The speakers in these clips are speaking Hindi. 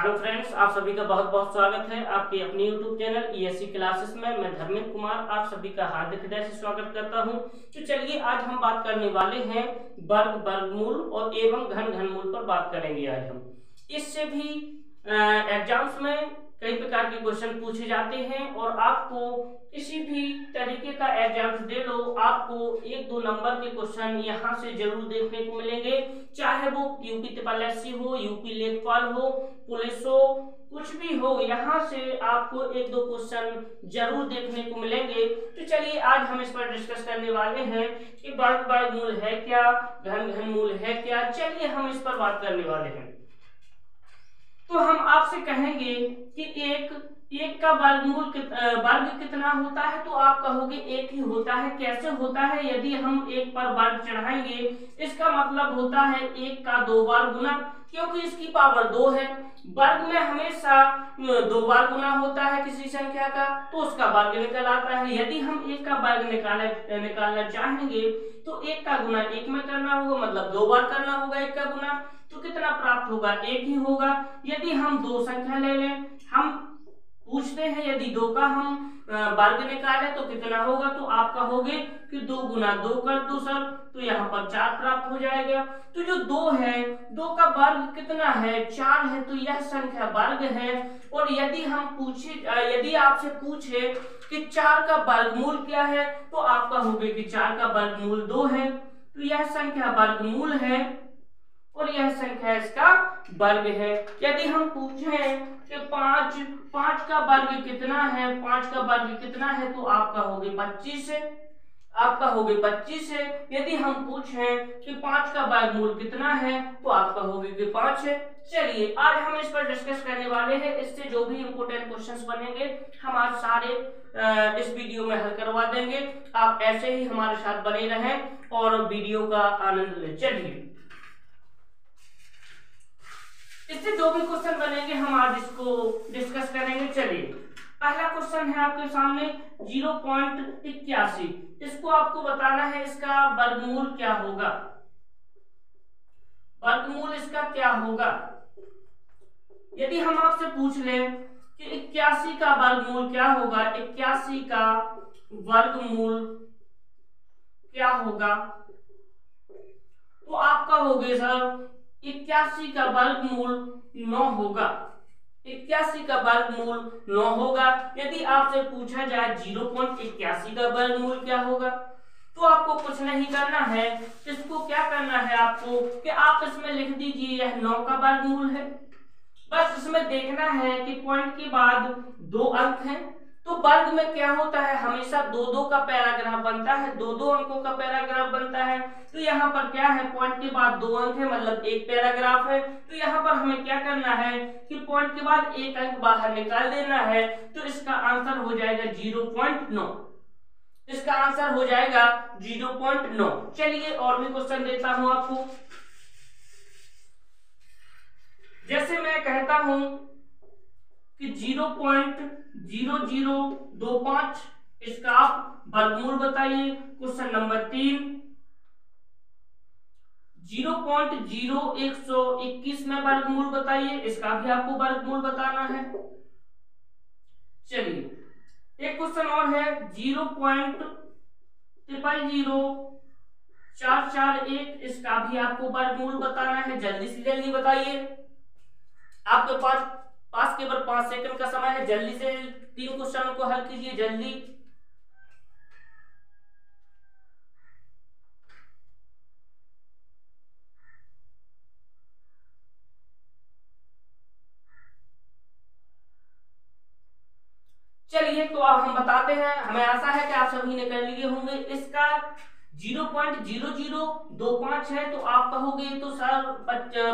हेलो फ्रेंड्स, आप सभी का बहुत बहुत स्वागत है आपके अपने यूट्यूब चैनल ईएससी क्लासेस में। मैं धर्मेंद्र कुमार आप सभी का हार्दिक हृदय से स्वागत करता हूं। तो चलिए आज हम बात करने वाले हैं वर्ग, वर्गमूल और एवं घन, घनमूल पर बात करेंगे आज हम। इससे भी एग्जाम्स में कई प्रकार के क्वेश्चन पूछे जाते हैं और आपको किसी भी तरीके का एग्जाम्स दे लो, आपको 1-2 नंबर के क्वेश्चन यहाँ से जरूर देखने को मिलेंगे। चाहे वो यूपी ट्रिपल एससी हो, यूपी लेखपाल हो, पुलिस हो, कुछ भी हो, यहाँ से आपको 1-2 क्वेश्चन जरूर देखने को मिलेंगे। तो चलिए आज हम इस पर डिस्कस करने वाले हैं कि वर्ग, वर्गमूल है क्या, घन, घनमूल है क्या। चलिए हम इस पर बात करने वाले हैं। तो हम आपसे कहेंगे कि एक का वर्गमूल वर्ग कितना होता है, तो आप कहोगे एक ही होता है। कैसे होता है? यदि हम एक पर वर्ग चढ़ाएंगे, इसका मतलब होता है एक का 2 बार गुना, क्योंकि इसकी पावर 2 है। वर्ग में हमेशा 2 बार गुना होता है किसी संख्या का, तो उसका वर्ग निकल आता है। यदि हम एक का वर्ग निकालना चाहेंगे तो एक का गुना एक में करना होगा, मतलब 2 बार करना होगा एक का गुना, तो कितना प्राप्त होगा? एक ही होगा। यदि हम 2 संख्या ले लें, हम पूछते हैं यदि 2 का हम वर्ग निकालें तो कितना होगा, तो आप कहोगे कि 2 गुना 2 कर दो सर, तो यहाँ पर 4 प्राप्त हो जाएगा। तो जो 2 है, 2 का वर्ग कितना है? 4 है, तो यह संख्या वर्ग है। और यदि यदि आपसे पूछे कि 4 का वर्गमूल क्या है, तो आप कहोगे कि 4 का वर्गमूल 2 है, तो यह संख्या वर्गमूल है और यह संख्या इसका वर्ग है। यदि हम पूछें कि 5 का वर्ग कितना है, 5 का वर्ग कितना है, तो आप कहोगे 25 है, आप कहोगे 25 है। यदि हम पूछें कि 5 का वर्गमूल कितना है, तो आप कहोगे कि 5 है। चलिए आज हम इस पर डिस्कस करने वाले हैं। इससे जो भी इंपोर्टेंट क्वेश्चंस बनेंगे हम आज सारे इस वीडियो में हल करवा देंगे। आप ऐसे ही हमारे साथ बने रहें और वीडियो का आनंद लें। चलिए इससे जो भी क्वेश्चन बनेंगे हम आज इसको डिस्कस करेंगे। चलिए पहला क्वेश्चन है आपके सामने 0.81। इसको आपको बताना है इसका वर्गमूल क्या होगा, वर्गमूल इसका क्या होगा। यदि हम आपसे पूछ लें कि 81 का वर्गमूल क्या होगा, 81 का वर्गमूल क्या होगा, तो आप कहोगे सर 81 का वर्गमूल 9 होगा, 81 का वर्गमूल 9 होगा। यदि आपसे पूछा जाए 0.81 का वर्गमूल क्या होगा, तो आपको कुछ नहीं करना है। इसको क्या करना है आपको कि आप इसमें लिख दीजिए यह 9 का वर्गमूल है। बस इसमें देखना है कि पॉइंट के बाद 2 अंक हैं, तो वर्ग में क्या होता है, हमेशा 2-2 का पैराग्राफ बनता है, 2-2 अंकों का पैराग्राफ बनता है। तो यहाँ पर क्या है, पॉइंट के बाद 2 अंक है, मतलब एक पैराग्राफ है। तो यहाँ पर हमें क्या करना है कि पॉइंट के बाद 1 अंक बाहर निकाल देना है। तो इसका आंसर हो जाएगा 0.9, इसका आंसर हो जाएगा 0.9। चलिए और भी क्वेश्चन देता हूं आपको। जैसे मैं कहता हूं कि 0.0025, इसका आप वर्गमूल बताइए। क्वेश्चन नंबर 3 0.0121 में वर्गमूल बताइए, इसका भी आपको वर्गमूल बताना है। चलिए एक क्वेश्चन और है 0.000441, इसका भी आपको वर्गमूल बताना है। जल्दी से जल्दी बताइए, आपके पास केवल 5 सेकंड का समय है। जल्दी से 3 क्वेश्चनों को हल कीजिए जल्दी। चलिए तो अब हम बताते हैं, हमें आशा है कि आप सभी ने कर लिए होंगे। इसका 0.0025 है, तो आप कहोगे तो सर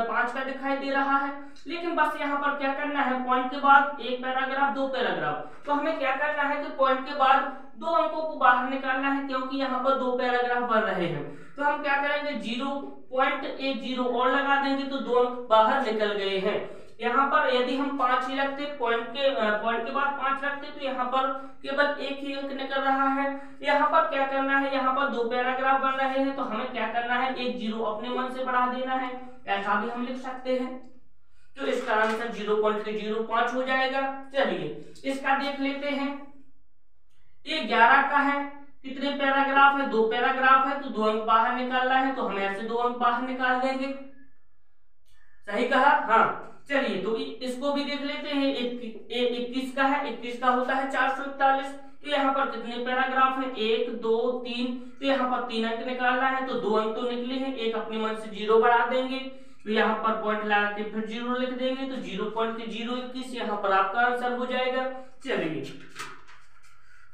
5 का दिखाई दे रहा है, लेकिन बस यहाँ पर क्या करना है, पॉइंट के बाद 1 पैराग्राफ 2 पैराग्राफ। तो हमें क्या करना है कि पॉइंट के बाद 2 अंकों को बाहर निकालना है, क्योंकि यहाँ पर 2 पैराग्राफ बन रहे हैं। तो हम क्या करेंगे 0.10 और लगा देंगे, तो 2 अंक बाहर निकल गए हैं। यहाँ पर यदि हम 5 ही रखते, पॉइंट के बाद 5 रखते, तो यहाँ पर केवल 1 ही अंक निकल रहा है। यहाँ पर क्या करना है, यहाँ पर 2 पैराग्राफ बन रहे हैं, तो हमें क्या करना है, 1 0 अपने मन से बढ़ा देना है, ऐसा भी हम लिख सकते हैं। तो इसका आंसर 0.05 हो जाएगा। चलिए इसका देख लेते हैं। ये 11 का है, कितने पैराग्राफ है, 2 पैराग्राफ है, तो 2 अंक बाहर निकालना है, तो हम ऐसे 2 अंक बाहर निकाल देंगे। सही कहा, हाँ। चलिए तो इसको भी देख लेते हैं। 21 का है, 21 का होता है 441। तो यहाँ पर कितने पैराग्राफ है, 1 2 3, तो यहाँ पर 3 अंक निकालना है, तो 2 अंक तो निकले हैं, एक अपने मन से 0 बढ़ा देंगे, तो यहाँ पर पॉइंट लगा के फिर 0 लिख देंगे, तो 0.021 यहाँ पर आपका आंसर हो जाएगा। चलिए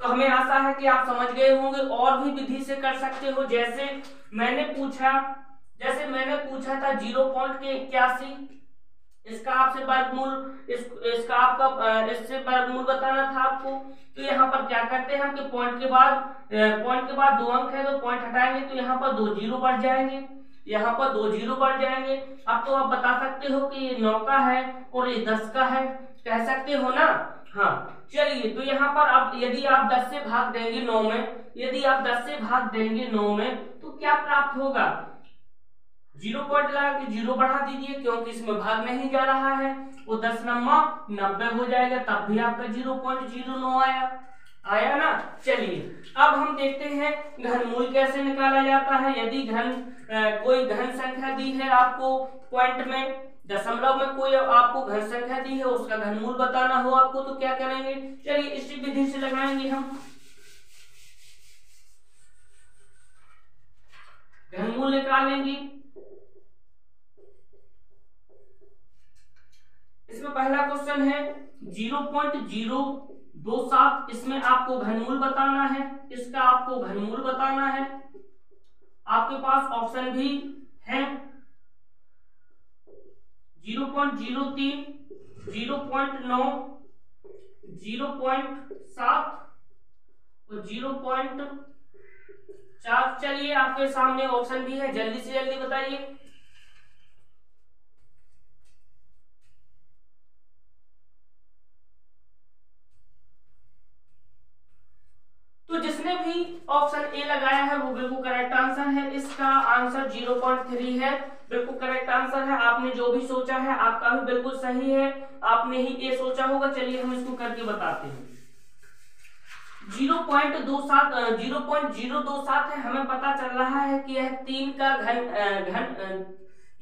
तो हमें आशा है कि आप समझ गए होंगे। और भी विधि से कर सकते हो, जैसे मैंने पूछा था 0.81, इसका आपसे वर्गमूल इसका आपका इससे वर्गमूल बताना था आपको। तो यहाँ पर क्या करते हैं हम कि पॉइंट के बाद 2 अंक है, तो पॉइंट हटाएंगे, तो यहाँ पर 2 0 बढ़ जाएंगे, यहाँ पर 2 0 बढ़ जाएंगे। अब तो आप बता सकते हो कि ये 9 का है और ये 10 का है, कह सकते हो ना। हाँ चलिए तो यहाँ पर अब यदि आप 10 से भाग देंगे 9 में, यदि आप 10 से भाग देंगे 9 में, तो क्या प्राप्त होगा, 0 पॉइंट लगा के 0 बढ़ा दीजिए, क्योंकि इसमें भाग नहीं जा रहा है, वो 10 9 90 हो जाएगा, तब भी आपका 0.09 आया ना। चलिए अब हम देखते हैं घनमूल कैसे निकाला जाता है। यदि कोई घन संख्या दी है आपको, पॉइंट में दशमलव में कोई आपको घन संख्या दी है, उसका घनमूल बताना हो आपको, तो क्या करेंगे, चलिए इसी विधि से लगाएंगे हम। घनमूल निकालेंगे। इसमें पहला क्वेश्चन है 0.027, इसमें आपको घनमूल बताना है, इसका आपको घनमूल बताना है। आपके पास ऑप्शन भी है 0.03, 0.9, 0.7 और 0.4। चलिए आपके सामने ऑप्शन भी है, जल्दी से जल्दी बताइए। तो जिसने भी ऑप्शन ए लगाया है वो बिल्कुल करेक्ट आंसर है। इसका आंसर 0.3 है, बिल्कुल करेक्ट आंसर है। आपने जो भी सोचा है आपका भी बिल्कुल सही है, आपने ही ए सोचा होगा। चलिए हम इसको करके बताते हैं। 0.027 है, हमें पता चल रहा है कि यह 3 का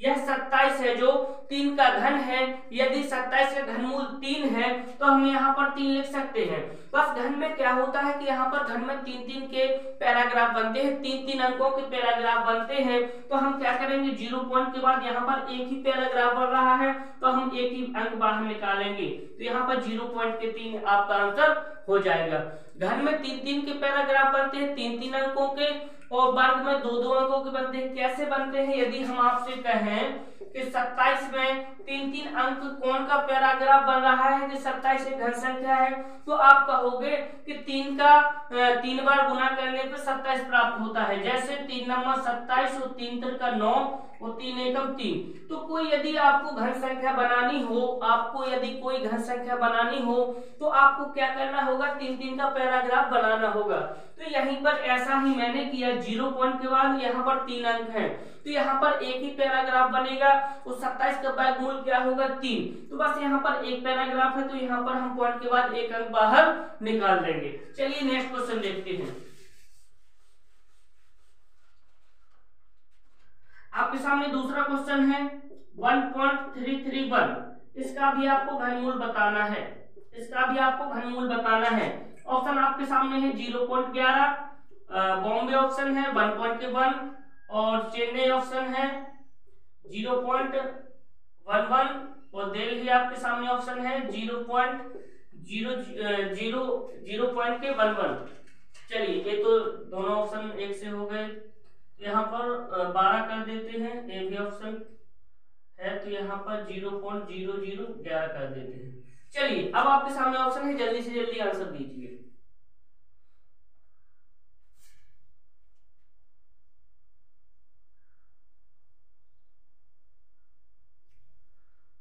यह 27 है जो 3 का घन है। यदि 27 का घनमूल 3 है तो हम यहाँ पर 3 लिख सकते हैं। बस घन में क्या होता है कि यहाँ पर घन में 3-3 के पैराग्राफ बनते हैं, 3-3 अंकों के पैराग्राफ बनते हैं। तो हम क्या करेंगे, 0 पॉइंट के बाद यहाँ पर एक ही पैराग्राफ बन रहा है, तो हम एक ही अंक बाहर निकालेंगे, तो यहाँ पर 0.3 आपका आंसर हो जाएगा। घन में 3-3 के पैराग्राफ बनते हैं, 3-3 अंकों के, और वर्ग में 2-2 अंकों के बनते हैं। कैसे बनते हैं, यदि हम आपसे कहें कि 27 में 3-3 अंक कौन का पैराग्राफ बन रहा है कि 27 एक घन संख्या है, तो आप कहोगे कि 3 बार गुना करने पर 27 प्राप्त होता है। जैसे 3 नंबर 27 और 3 तिरका 9 और 3 एकम 3। तो कोई यदि आपको घन संख्या बनानी हो, तो आपको क्या करना होगा, 3-3 का पैराग्राफ बनाना होगा। तो यहीं पर ऐसा ही मैंने किया, 0 पॉइंट के बाद यहाँ पर 3 अंक हैं, तो यहाँ पर एक ही पैराग्राफ बनेगा। उस 27 का वर्गमूल क्या होगा, 3। तो बस यहाँ पर एक पैराग्राफ है, तो यहाँ पर हम पॉइंट के बाद एक अंक बाहर निकाल देंगे। चलिए नेक्स्ट क्वेश्चन देखते हैं। आपके सामने दूसरा क्वेश्चन है 1.331। इसका भी आपको घनमूल बताना है। ऑप्शन आपके सामने है 0.11, बॉम्बे ऑप्शन है 1.1 और चेन्नई ऑप्शन है 0.11 और दिल्ली आपके सामने ऑप्शन है 0.11। चलिए ये तो दोनों ऑप्शन एक से हो गए, यहाँ पर 12 कर देते हैं। ए भी ऑप्शन है तो यहाँ पर 0.0011 कर देते हैं। चलिए अब आपके सामने ऑप्शन है, जल्दी से जल्दी आंसर दीजिए।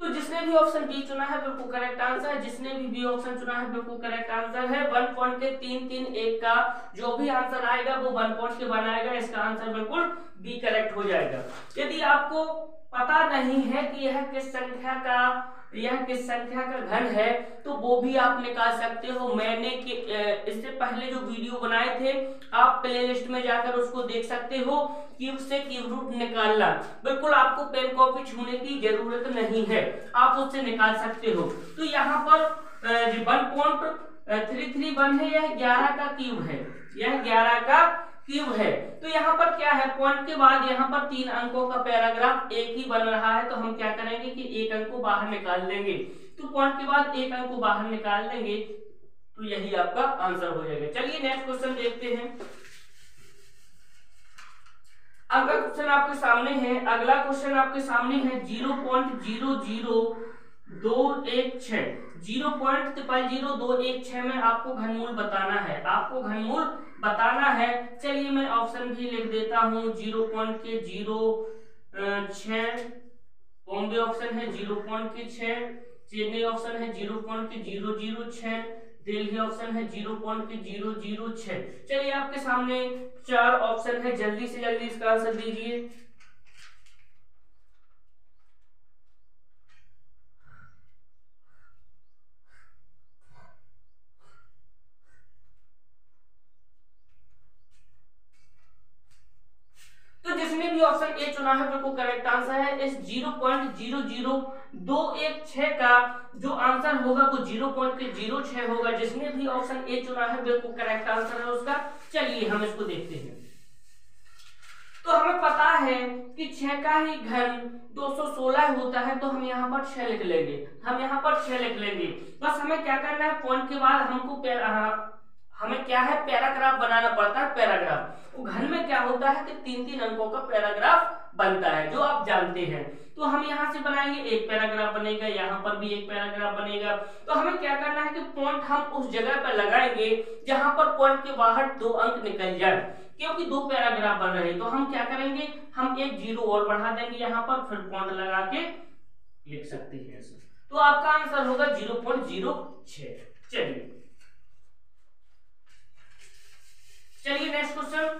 तो जिसने भी ऑप्शन बी चुना है बिल्कुल करेक्ट आंसर है, जिसने भी बी ऑप्शन चुना है बिल्कुल करेक्ट आंसर है। 1.331 का जो भी आंसर आएगा वो 1 पॉइंट के बनाएगा, इसका आंसर बिल्कुल बी करेक्ट हो जाएगा। यदि आपको पता नहीं है कि यह किस संख्या का घन है, तो वो भी आप निकाल सकते हो। मैंने इससे पहले जो वीडियो बनाए थे, आप प्लेलिस्ट में जाकर उसको देख सकते हो। क्यूब से क्यूब रूट निकालना, बिल्कुल आपको पेन कॉपी छूने की जरूरत नहीं है, आप उससे निकाल सकते हो। तो यहाँ पर 1.331 है, यह 11 का क्यूब है, यह 11 का क्यूब है। तो यहाँ पर क्या है, पॉइंट के बाद यहाँ पर 3 अंकों का पैराग्राफ एक ही बन रहा है, तो हम क्या करेंगे कि एक अंक को बाहर निकाल देंगे। तो पॉइंट के बाद एक अंक को बाहर निकाल देंगे, तो यही आपका आंसर हो जाएगा। चलिए नेक्स्ट क्वेश्चन देखते हैं। अगला क्वेश्चन आपके सामने है 0.00216 0.00216 में आपको घनमूल बताना है, चलिए मैं ऑप्शन भी लिख देता हूं। 0.06, बॉम्बे ऑप्शन है 0.6, चेन्नई ऑप्शन है 0.006, दिल्ली ऑप्शन है 0.006। चलिए आपके सामने 4 ऑप्शन है, जल्दी से जल्दी इसका आंसर दीजिए। तो जिसने भी ऑप्शन ए चुना है बिल्कुल करेक्ट आंसर है। इस 0.00216 का जो आंसर होगा वो 0.06 होगा। जिसने भी ऑप्शन ए चुना है बिल्कुल करेक्ट आंसर है उसका। चलिए हम इसको देखते हैं। तो हमें पता है कि 6 का ही घन 216 होता है, तो हम यहाँ पर 6 लिख लेंगे। बस हमें क्या करना है, पॉइंट के बाद हमें क्या है, पैराग्राफ बनाना पड़ता है। पैराग्राफ वो घन में क्या होता है कि 3-3 अंकों का पैराग्राफ बनता है, जो आप जानते हैं। तो हम यहाँ से बनाएंगे, एक पैराग्राफ बनेगा, यहाँ पर भी एक पैराग्राफ बनेगा। तो हमें क्या करना है कि पॉइंट हम उस जगह पर लगाएंगे जहां पर पॉइंट के बाहर 2 अंक निकल जाए, क्योंकि 2 पैराग्राफ बन रहे हैं। तो हम क्या करेंगे, हम एक 0 और बढ़ा देंगे यहाँ पर, फिर पॉइंट लगा के लिख सकते हैं। तो आपका आंसर होगा 0.06। चलिए नेक्स्ट क्वेश्चन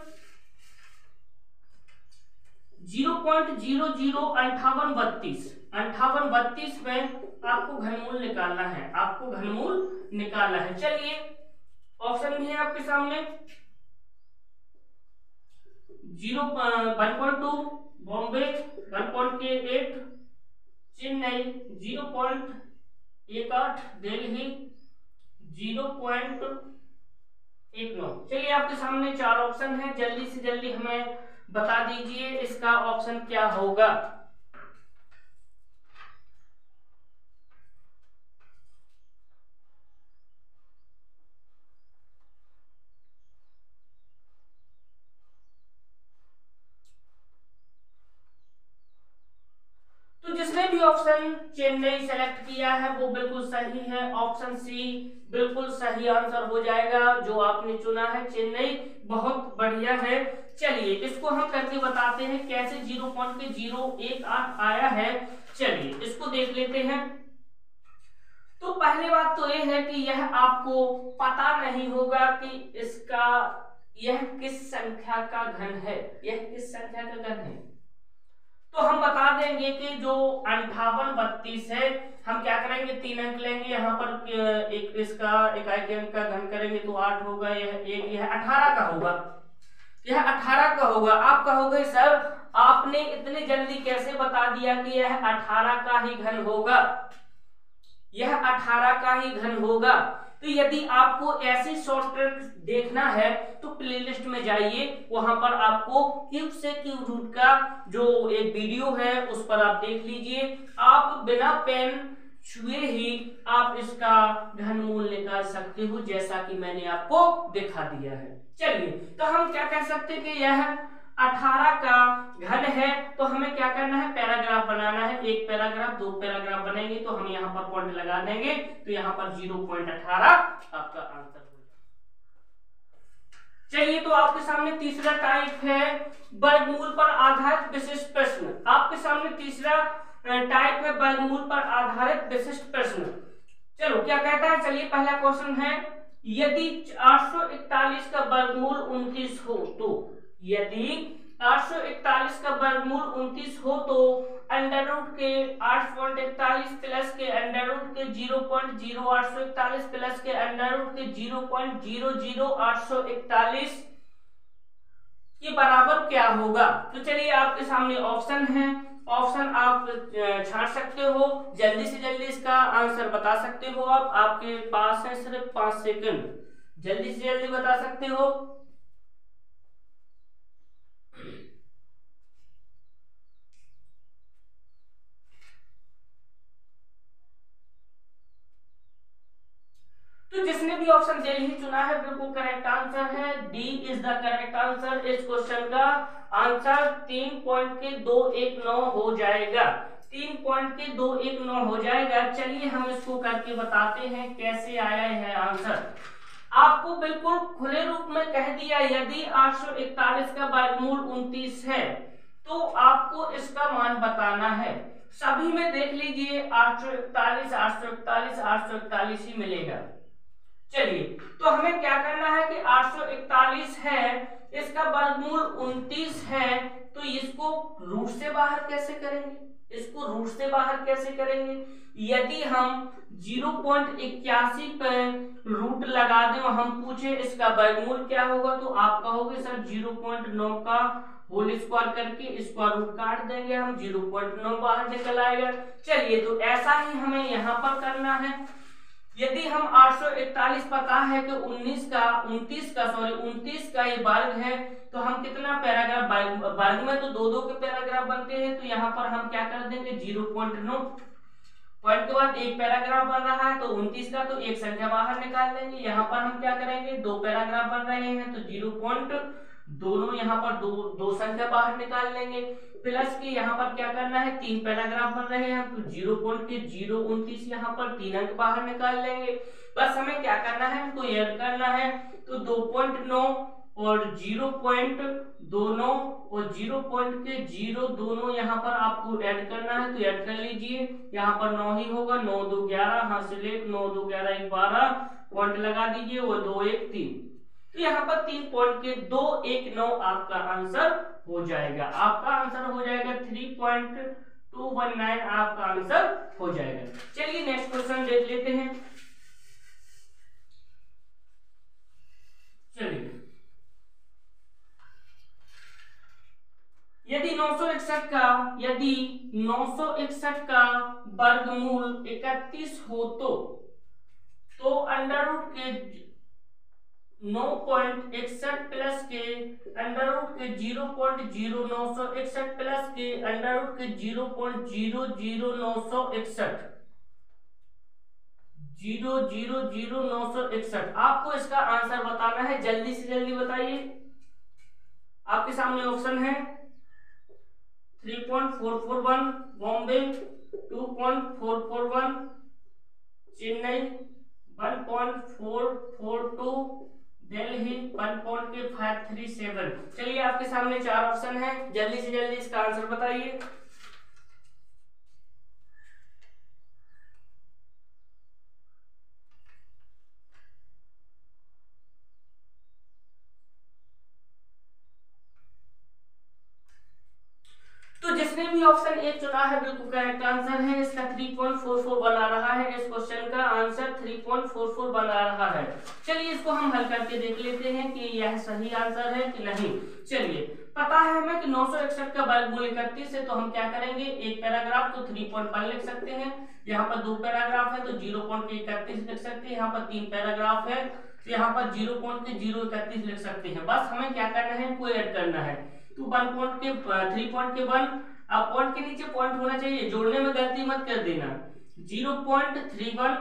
0.005832 में आपको घनमूल निकालना है। चलिए ऑप्शन भी है आपके सामने। 1.2 बॉम्बे, 1.8 चेन्नई, 0.18 दिल्ली, 0.19। चलिए आपके सामने 4 ऑप्शन है, जल्दी से जल्दी हमें बता दीजिए इसका ऑप्शन क्या होगा। तो जिसने भी ऑप्शन चेन्नई सेलेक्ट किया है वो बिल्कुल सही है। ऑप्शन सी बिल्कुल सही आंसर हो जाएगा। जो आपने चुना है चेन्नई, बहुत बढ़िया है। चलिए इसको हम करके बताते हैं कैसे 0.018 आया है। चलिए इसको देख लेते हैं। तो पहली बात तो यह है कि यह आपको पता नहीं होगा कि यह किस संख्या का घन है, तो हम बता देंगे कि जो 5832 है, हम क्या करेंगे, 3 अंक लेंगे, यहाँ पर एक इसका इकाई के अंक का घन करेंगे तो 8 होगा, यह 18 का होगा, आप कहोगे सर आपने इतनी जल्दी कैसे बता दिया कि यह 18 का ही घन होगा। तो यदि आपको ऐसे शॉर्ट ट्रिक देखना है तो प्लेलिस्ट में जाइए, वहां पर आपको क्यूब से क्यूब रूट का जो एक वीडियो है उस पर आप देख लीजिए। आप बिना पेन छुए ही आप इसका घनमूल निकाल सकते हो, जैसा कि मैंने आपको दिखा दिया है। चलिए तो हम क्या कह सकते हैं कि यह 18 का घन है। तो हमें क्या करना है, पैराग्राफ बनाना है, एक पैराग्राफ, 2 पैराग्राफ बनेंगे, तो हम यहाँ पर पॉइंट लगा देंगे, तो यहाँ पर 0.18 आपका आंसर हो जाएगा। चलिए तो आपके सामने तीसरा टाइप है वर्गमूल पर आधारित विशिष्ट प्रश्न। आपके सामने तीसरा टाइप है वर्गमूल पर आधारित विशिष्ट प्रश्न। चलो क्या कहता है, चलिए पहला क्वेश्चन है, यदि 841 का वर्गमूल 29 हो तो, यदि 841 का वर्गमूल 29 हो तो अंडर रूट के 8.41 प्लस के अंडर रूट के 0.0841 प्लस के अंडर रूट के 0.00841 के बराबर क्या होगा। तो चलिए आपके सामने ऑप्शन है, ऑप्शन आप छांट सकते हो, जल्दी से जल्दी इसका आंसर बता सकते हो। आप आपके पास है सिर्फ 5 सेकंड, जल्दी से जल्दी बता सकते हो। तो जिसने भी ऑप्शन दिल्ली चुना है बिल्कुल करेक्ट आंसर है, D is the correct answer. इस क्वेश्चन का आंसर 3.219 हो जाएगा, 3.219 हो जाएगा। चलिए हम इसको करके बताते हैं कैसे आया है आंसर। आपको बिल्कुल खुले रूप में कह दिया यदि 841 का वर्गमूल 29 है तो आपको इसका मान बताना है। सभी में देख लीजिए 841 841 841 ही मिलेगा। चलिए तो हमें क्या करना है कि 841 है, इसका वर्गमूल 29 है, तो इसको रूट से बाहर कैसे करेंगे, इसको रूट से बाहर कैसे करेंगे। यदि हम 0.81 पर रूट लगा दें और हम पूछे इसका वर्गमूल क्या होगा, तो आप कहोगे सर 0.9 का होल स्क्वायर करके स्क्वायर रूट काट देंगे हम, 0.9 बाहर निकल आएगा। चलिए तो ऐसा ही हमें यहाँ पर करना है। यदि हम 841 पता है कि 29 का ये वर्ग है, तो हम कितना पैराग्राफ, वर्ग में तो दो के पैराग्राफ बनते हैं, तो यहाँ पर हम क्या कर देंगे 0.9 पॉइंट के बाद एक पैराग्राफ बन रहा है, तो 29 का तो एक संख्या बाहर निकाल लेंगे। यहाँ पर हम क्या करेंगे, दो पैराग्राफ बन रहे हैं तो 0.2 यहाँ पर दो संख्या बाहर निकाल लेंगे। प्लस के यहाँ पर क्या करना है, तीन पैराग्राफ बन रहे हैं तो 0.029 यहाँ पर 3 अंक बाहर निकाल लेंगे। बस हमें क्या करना है, हमको ऐड करना है, तो 2.9 और 0.29 और 0.0 दोनों यहाँ पर आपको ऐड करना है, तो ऐड कर लीजिए। यहाँ पर 9 ही होगा, 9 2 11, हाँ से 9 2 11 12 पॉइंट लगा दीजिए, वो 2 1 3, तो यहाँ पर 3.219 आपका आंसर हो जाएगा। आपका आंसर हो जाएगा 3.219 आपका आंसर हो जाएगा। चलिए नेक्स्ट क्वेश्चन देख लेते हैं। चलिए यदि 961 का वर्गमूल 31 हो तो अंडर रूट के 9.61 प्लस के अंडर रूट के 0.0961 प्लस के अंडर रूट के 0.00961 आपको इसका आंसर बताना है, जल्दी से जल्दी बताइए। आपके सामने ऑप्शन है 3.441 बॉम्बे, 2.441 चेन्नई, 1.442 दिल्ली, 1.537। चलिए आपके सामने चार ऑप्शन है, जल्दी से जल्दी इसका आंसर बताइए। तो जिसने भी ऑप्शन ए चुना है बिल्कुल करेक्ट आंसर है, इसका 3.44 बना रहा है। इस क्वेश्चन का आंसर 3.44 बना रहा है। चलिए इसको हम हल करके देख लेते हैं कि यह सही आंसर है कि नहीं। चलिए पता है हमें कि 961 का वर्गमूल 31 है, तो हम क्या करेंगे, एक पैराग्राफ तो 3.1 लिख सकते हैं, यहाँ पर दो पैराग्राफ है तो 0.31 लिख सकते हैं, यहाँ पर तीन पैराग्राफ है तो यहाँ पर 0.031 लिख सकते हैं। बस हमें क्या करना है, इनको ऐड करना है। तो 3.1 अब पॉइंट के नीचे पॉइंट होना चाहिए, जोड़ने में गलती मत कर देना। 0.31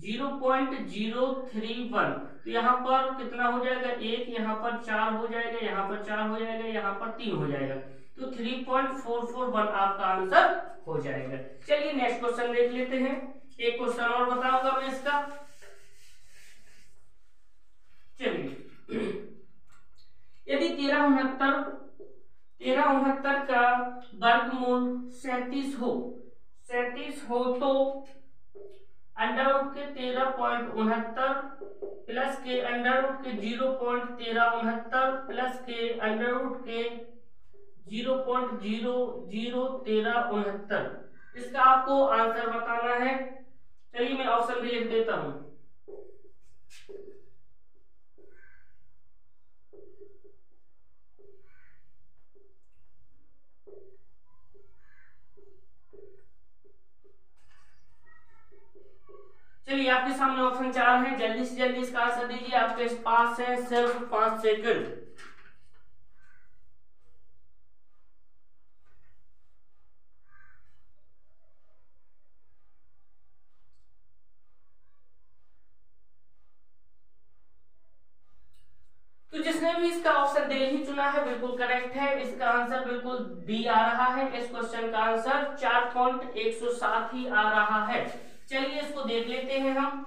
0.031 तो यहाँ पर कितना हो जाएगा, एक, यहाँ पर 4 हो जाएगा, यहाँ पर 4 हो जाएगा, यहाँ पर 3 हो जाएगा, तो 3.441 आपका आंसर हो जाएगा। चलिए नेक्स्ट क्वेश्चन देख लेते हैं। एक क्वेश्चन और बताऊंगा मैं इसका। चलिए यदि 1369 का वर्गमूल 37 हो तो अंडर रूट के 13.69 प्लस के अंडर रूट के 0.1369 प्लस के अंडर रूट के 0.001369। इसका आपको आंसर बताना है। चलिए मैं ऑप्शन भी लिख देता हूं। चलिए आपके सामने ऑप्शन 4 है, जल्दी से जल्दी इसका आंसर दीजिए, आपके पास है सिर्फ 5 सेकंड। तो जिसने भी इसका ऑप्शन दिल्ली चुना है बिल्कुल करेक्ट है, इसका आंसर बिल्कुल बी आ रहा है। इस क्वेश्चन का आंसर 4.107 ही आ रहा है। चलिए इसको देख लेते हैं हम।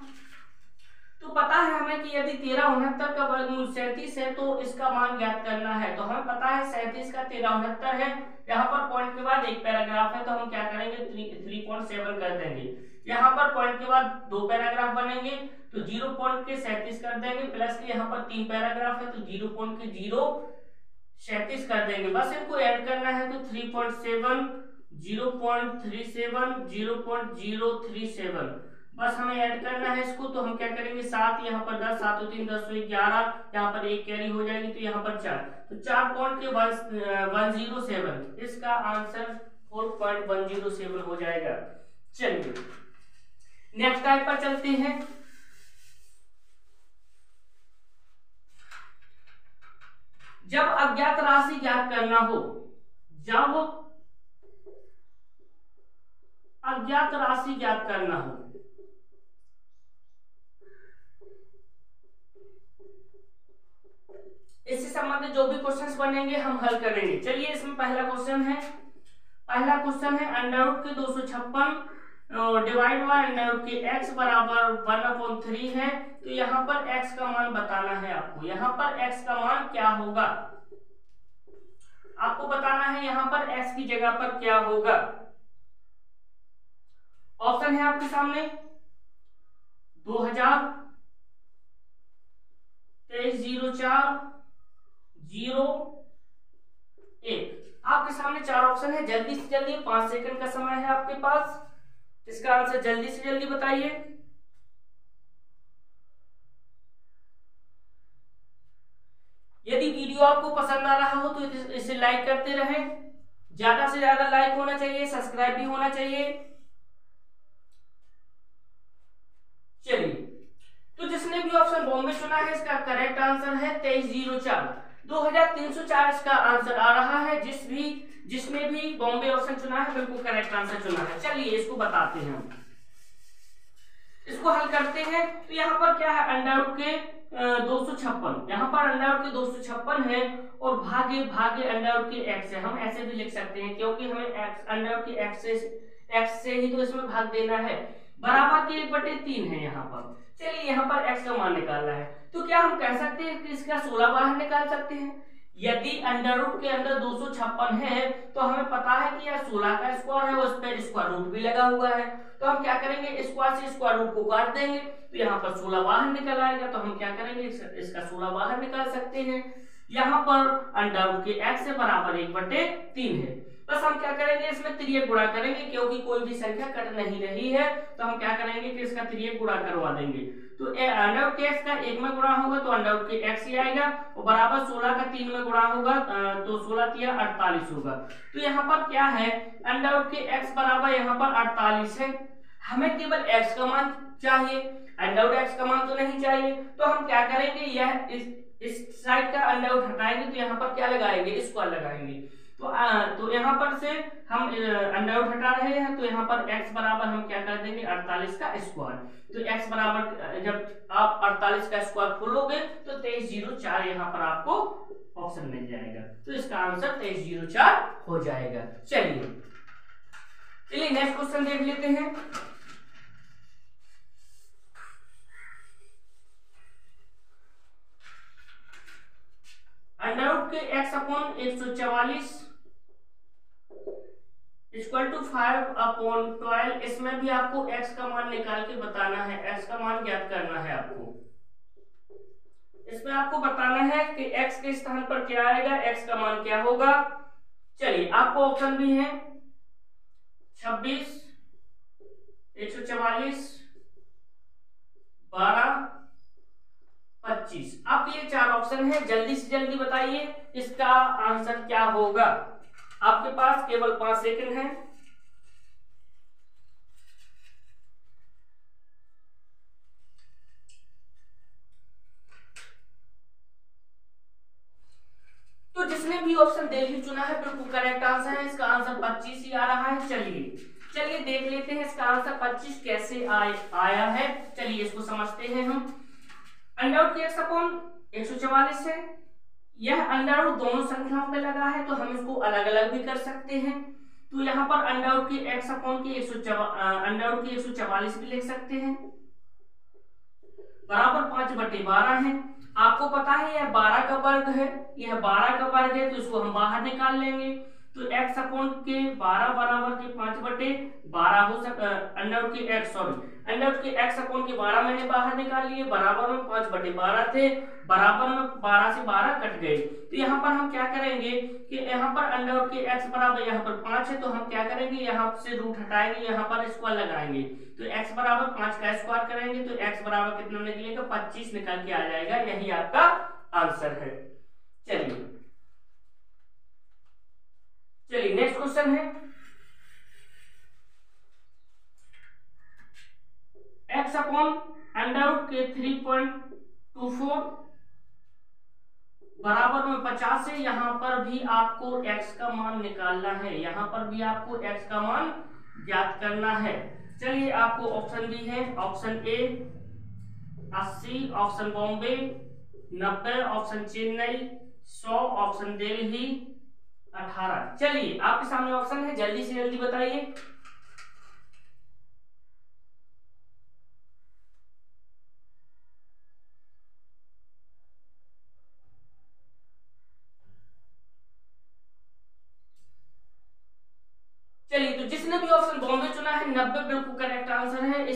तो पता है हमें कि यदि 1369 का वर्गमूल 37 है तो इसका मान ज्ञात करना है। तो हमें पता है 37 का 1369 है। यहाँ पर पॉइंट के बाद एक पैराग्राफ है तो हम क्या करेंगे 3.7 कर देंगे। यहाँ पर पॉइंट के बाद 2 पैराग्राफ बनेंगे तो 0.37 कर देंगे, प्लस के यहाँ पर 3 पैराग्राफ है तो 0.037 कर देंगे। बस इनको ऐड करना है तो 3.7 0.37 0.037 बस हमें ऐड करना है इसको। तो हम क्या करेंगे 7 यहाँ पर 10 7 3 10 11, यहाँ पर 1 कैरी हो जाएगी तो यहाँ पर 4, तो 4.107 इसका आंसर 4.107 हो जाएगा। चलिए नेक्स्ट टाइप पर चलते हैं। जब अज्ञात राशि ज्ञात करना हो, जब अज्ञात राशि ज्ञात करना हो, इससे संबंधित जो भी क्वेश्चंस बनेंगे हम हल करेंगे। चलिए इसमें पहला क्वेश्चन है अंडर रूट के 256 डिवाइड बाय अंडर रूट के x बराबर 1/3 है। तो यहाँ पर x का मान बताना है आपको। यहाँ पर x का मान क्या होगा आपको बताना है। यहाँ पर x की जगह पर क्या होगा। ऑप्शन है आपके सामने 2023-04-01। आपके सामने 4 ऑप्शन है। जल्दी से जल्दी 5 सेकंड का समय है आपके पास, इसका आंसर जल्दी से जल्दी बताइए। यदि वीडियो आपको पसंद आ रहा हो तो इसे लाइक करते रहें, ज्यादा से ज्यादा लाइक होना चाहिए, सब्सक्राइब भी होना चाहिए। चलिए तो जिसने भी ऑप्शन बॉम्बे चुना है इसका करेक्ट आंसर है 2304 2304 इसका आंसर आ रहा है। जिसने भी बॉम्बे ऑप्शन चुना है बिल्कुल करेक्ट आंसर चुना है। चलिए इसको बताते हैं, इसको हल करते हैं। तो यहाँ पर क्या है अंडर रूट के 256, यहाँ पर अंडर रूट के 256 है और भागे अंडर रूट के x है। हम ऐसे भी लिख सकते हैं क्योंकि हमें अंडर रूट के x से ही तो इसमें भाग देना है। बराबर के 1/3 है यहाँ पर। चलिए यहाँ पर x का मान निकालना है। तो क्या हम कह सकते हैं कि इसका 16 बाहर निकाल सकते हैं। यदि अंडर रूट के अंदर 256 है तो हमें पता है कि यह 16 का स्क्वायर है, उस पर स्क्वायर रूट भी लगा हुआ है। तो हम क्या करेंगे स्क्वायर से स्क्वायर रूट को काट देंगे तो यहाँ पर 16 बाहर निकल आएगा। तो हम क्या करेंगे इसका 16 बाहर निकाल सकते हैं। यहाँ पर अंडर रूट के x से बराबर 1/3 है। बस हम क्या करेंगे इसमें त्रियक गुणा करेंगे क्योंकि कोई भी संख्या कट नहीं रही है। तो हम क्या करेंगे कि इसका त्रियक गुणा करवा देंगे। तो अंडर रूट के x का 1 में गुणा होगा तो अंडर रूट के x ही आएगा और बराबर 16 का 3 में गुणा होगा तो 16 3 48 होगा। तो यहाँ पर क्या है अंडर रूट के x बराबर यहाँ पर 48 है। हमें केवल x का मान चाहिए, अंडर रूट x का मान तो नहीं चाहिए। तो हम क्या करेंगे यह इस साइड का अंडर रूट हटाएंगे तो यहाँ पर क्या लगाएंगे स्क्वायर लगाएंगे। तो यहाँ पर से हम अंडर रूट हटा रहे हैं तो यहाँ पर x बराबर हम क्या कर देंगे 48 का स्क्वायर। तो x बराबर जब आप 48 का स्क्वायर खोलोगे तो 2304 यहाँ पर आपको ऑप्शन मिल जाएगा। तो इसका आंसर 2304 हो जाएगा। चलिए नेक्स्ट क्वेश्चन देख लेते हैं। अंडर रूट के x/144 इक्वल टू 5/12। इसमें भी आपको x का मान निकाल के बताना है, x का मान ज्ञात करना है आपको। इसमें आपको बताना है कि x के स्थान पर क्या आएगा, x का मान क्या होगा। चलिए आपको ऑप्शन भी है 26, 144, 12, 25। आपके ये चार ऑप्शन है, जल्दी से जल्दी बताइए इसका आंसर क्या होगा। आपके पास केवल 5 सेकंड है। तो जिसने भी ऑप्शन दिल्ली चुना है बिल्कुल करेक्ट आंसर है, इसका आंसर 25 ही आ रहा है। चलिए देख लेते हैं इसका आंसर 25 कैसे आया है। चलिए इसको समझते हैं हम। अंडर रूट की x अपॉन 144 है, यह अंडर रूट दोनों संख्याओं पे लगा है तो हम इसको अलग अलग भी कर सकते हैं। तो यहाँ पर अंडर रूट की x अपॉन की अंडर रूट की 144 भी लिख सकते हैं, बराबर 5/12 है। आपको पता है यह 12 का वर्ग है, यह 12 का वर्ग है तो इसको हम बाहर निकाल लेंगे। तो x अपॉन के 12 बराबर के 5/12 हो सकता, अंडर रूट की x सॉरी अंडर रूट की x अपॉन के 12 मैंने बाहर निकाल लिए, बराबर में 5/12 थे, बराबर में 12 से 12 कट गए। तो यहाँ पर हम क्या करेंगे कि यहाँ पर अंडर रूट की x बराबर यहाँ पर 5 है तो हम क्या करेंगे यहाँ से रूट हटाएंगे, यहाँ पर स्क्वायर लगाएंगे। तो x बराबर 5 का स्क्वायर करेंगे तो x बराबर कितना निकलेगा, 25 निकल के आ जाएगा। यही आपका आंसर है। चलिए नेक्स्ट क्वेश्चन है x अपॉन अंडर रूट के 3.24 बराबर में 50 है। यहाँ पर भी आपको x का मान निकालना है, यहाँ पर भी आपको x का मान ज्ञात करना है। चलिए आपको ऑप्शन दी है, option A 80, option Bombay 90, option Chennai 100, option Delhi 18। चलिए आपके सामने ऑप्शन है, जल्दी से जल्दी बताइए। चलिए तो जिसने भी ऑप्शन बॉम्बे चुना है 90 बिल्कुल करेक्ट आंसर है।